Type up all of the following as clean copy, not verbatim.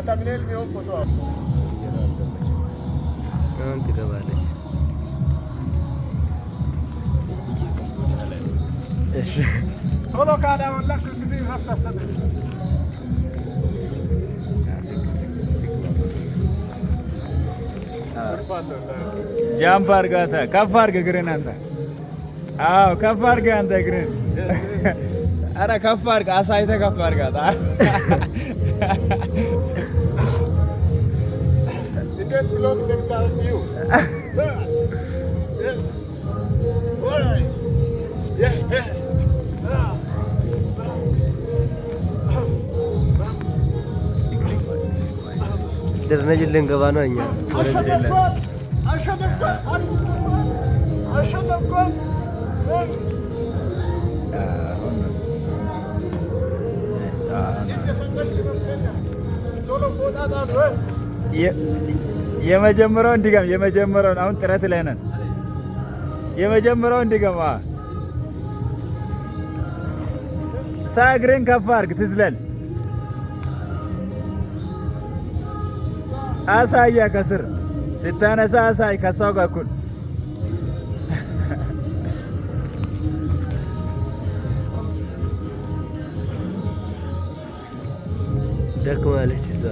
thumbnail में वो फोटो አሁን ትገባለች። እሺ ቶሎ ካለ ወላክ እንግዲህ ረፍት አሰደ ጃምፕ አድርጋታ ከፍ አድርግ እግርህን አንተ። አዎ ከፍ አድርግ አንተ እግርህን። ኧረ ከፍ አድርግ አሳይተህ ከፍ አድርጋታ። እንዴት ብሎ እንደምታረጊው ደረጃ ልንገባ ነው እኛ ወደዚህ የለም። የመጀመሪያውን እንዲገም የመጀመሪያውን አሁን ጥረት ላይ ነን። የመጀመሪያውን እንዲገም ሳግሬን ከፍ አድርግ ትዝለል። አሳያ ከስር ስታነሳ አሳይ ከሷው ጋር እኩል ደክማለች እሷ።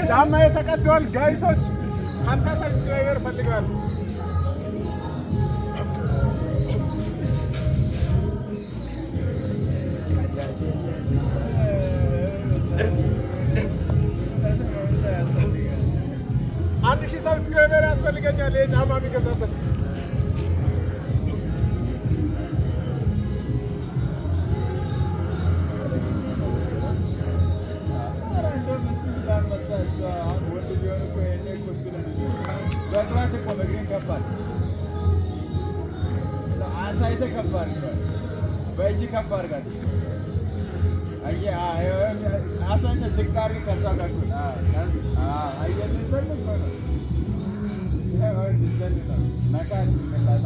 ጫማ የተቀደዋል። ጋይሶች 50 ሰብስክራይበር ፈልጋል። አንድ ሺህ ሰብስክራይበር ያስፈልገኛል የጫማ የሚገዛበት። አሳይተህ ከፍ አድርገህ በእጅ ከፍ አድርጋለች። አሳይተህ ዝቅ አድርገህ ከእሷ ጋር እኩል አየህ ልትዘል እኮ ነው። ልትዘል ነው። ነቃ ጭንቅላቷ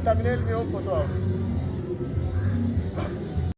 thumbnail में वो फोटो